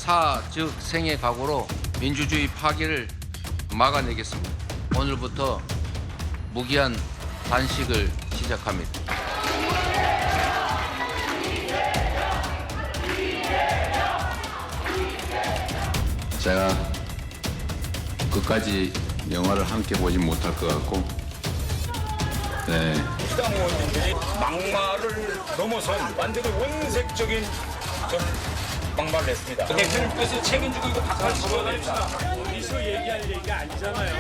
사 즉 생의 각오로 민주주의 파괴를 막아내겠습니다. 오늘부터 무기한 단식을 시작합니다. 제가 끝까지 영화를 함께 보지 못할 것 같고, 네. 수당 의원님들이 막말을 넘어선 완전히 원색적인 좀 막말을 했습니다. 대표님께서 책임지고 이거 박살치셔야 됩니다. 어디서 얘기할 얘기가 아니잖아요.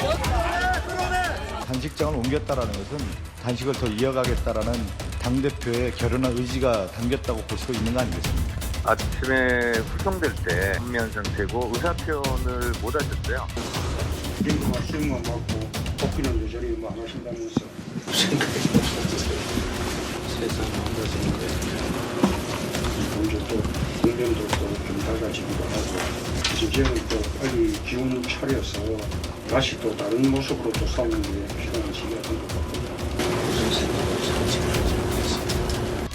단식장을 옮겼다라는 것은 단식을 더 이어가겠다라는 당대표의 결연한 의지가 담겼다고 볼 수 있는 거 아니겠습니까? 아침에 후송될 때 안면 상태고 의사 표현을 못 하셨어요. 지금 말씀만 받고 복귀는 여전히 안 하신다면서 생각이 없었어요. 세상 혼자 생각해요. 먼저 또 공병도 좀 달라지기도 하고 이제는 또 빨리 기운 차려서 다시 또 다른 모습으로 또 싸우는 게 필요한 시기가 된 것 같거든요. 무슨 생각을 사지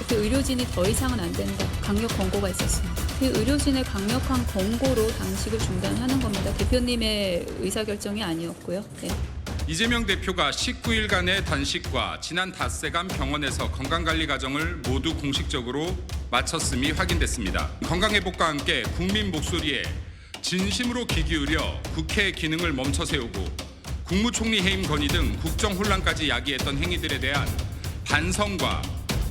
그 의료진이 더 이상은 안 된다. 강력 권고가 있었습니다. 그 의료진의 강력한 권고로 단식을 중단하는 겁니다. 대표님의 의사결정이 아니었고요. 네. 이재명 대표가 19일간의 단식과 지난 닷새간 병원에서 건강관리 과정을 모두 공식적으로 마쳤음이 확인됐습니다. 건강회복과 함께 국민 목소리에 진심으로 귀 기울여 국회의 기능을 멈춰 세우고 국무총리 해임 건의 등 국정 혼란까지 야기했던 행위들에 대한 반성과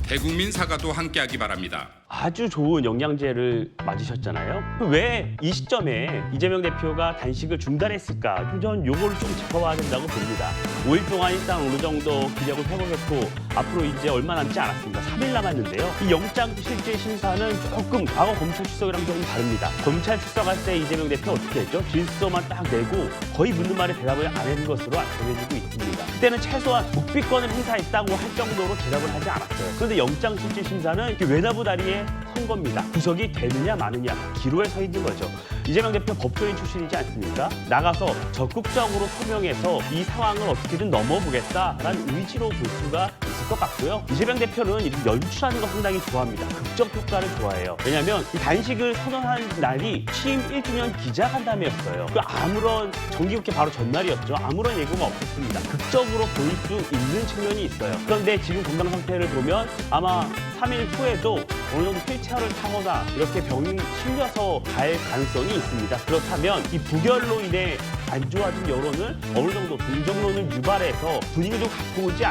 대국민 사과도 함께하기 바랍니다. 아주 좋은 영양제를 맞으셨잖아요. 왜 이 시점에 이재명 대표가 단식을 중단했을까? 전 요거를 좀 짚어봐야 된다고 봅니다. 5일 동안 일단 어느 정도 기력을 회복했고 앞으로 이제 얼마 남지 않았습니다. 3일 남았는데요. 이 영장 실질 심사는 조금 과거 검찰 출석이랑 조금 다릅니다. 검찰 출석할 때 이재명 대표 어떻게 했죠? 질서만 딱 내고 거의 묻는 말에 대답을 안 한 것으로 전해지고 있습니다. 그때는 최소한 묵비권을 행사했다고 할 정도로 대답을 하지 않았어요. 그런데 영장 실질 심사는 외나부 다리에 선 겁니다. 구속이 되느냐 마느냐 기로에 서 있는 거죠. 이재명 대표 법조인 출신이지 않습니까? 나가서 적극적으로 소명해서 이 상황을 어떻게든 넘어보겠다라는 의지로 볼 수가 있을 것 같고요. 이재명 대표는 이렇게 연출하는 거 상당히 좋아합니다. 극적 효과를 좋아해요. 왜냐하면 이 단식을 선언한 날이 취임 1주년 기자간담회였어요. 아무런 정기국회 바로 전날이었죠. 아무런 예고가 없었습니다. 극적으로 보일 수 있는 측면이 있어요. 그런데 지금 건강 상태를 보면 아마 3일 후에도 어느 정도 휠체어를 타거나 이렇게 병이 실려서 갈 가능성이 있습니다. 그렇다면 이 부결로 인해 안 좋아진 여론을 어느 정도 동정론을 유발해서 분위기를 좀 갖고 오지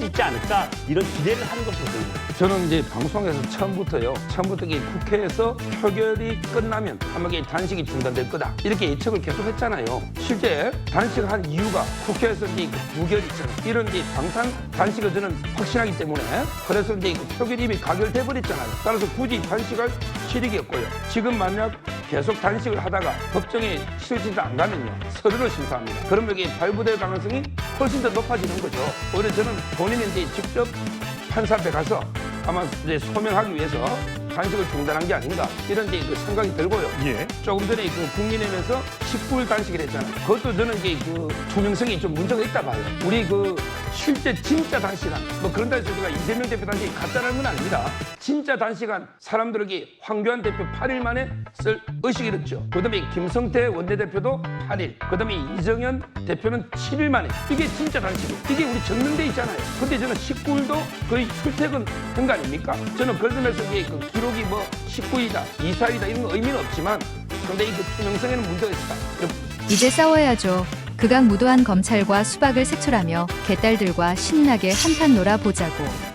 있지 않을까 이런 기대를 하는 것이거든요. 저는 이제 방송에서 처음부터 이 국회에서 표결이 끝나면 아마 이 단식이 중단될 거다 이렇게 예측을 계속 했잖아요. 실제 단식한 이유가 국회에서 이제 부결 있잖아요. 이런 이제 방탄 단식을 저는 확신하기 때문에 그래서 이제 표결이 이미 가결돼 버렸잖아요. 따라서 굳이 단식할 실익이 없고요. 지금 만약 계속 단식을 하다가 법정에 실질도 안 가면요 서류를 심사합니다. 그러면 이게 발부될 가능성이 훨씬 더 높아지는 거죠. 오히려 저는 본인이 이제 직접 판사 앞에 가서 아마 이제 소명하기 위해서 단식을 중단한 게 아닌가 이런 이제 그 생각이 들고요. 예. 조금 전에 그 국민의힘에서 19일 단식을 했잖아요. 그것도 저는 이제 그 투명성이 좀 문제가 있다 봐요. 우리 그 실제 진짜 단식한 뭐 그런다 해서 우리가 이재명 대표 단식이 가짜라는 건 아닙니다. 진짜 단식한 사람들에게 황교안 대표 8일 만에 쓸 의식이 있죠. 그다음에 김성태 원내대표도 8일. 그다음에 이정현 대표는 7일 만에. 이게 진짜 단식이에요. 이게 우리 전명돼 있잖아요. 근데 저는 19일도 거의 출퇴근한 거 아닙니까? 저는 그런 점에서 이게 그 기록이 뭐 19일이다, 24일이다 이런 거 의미는 없지만 근데 이 그 투명성에는 문제가 있다. 이제 싸워야죠. 극악무도한 검찰과 수박을 색출하며 개딸들과 신나게 한판 놀아보자고.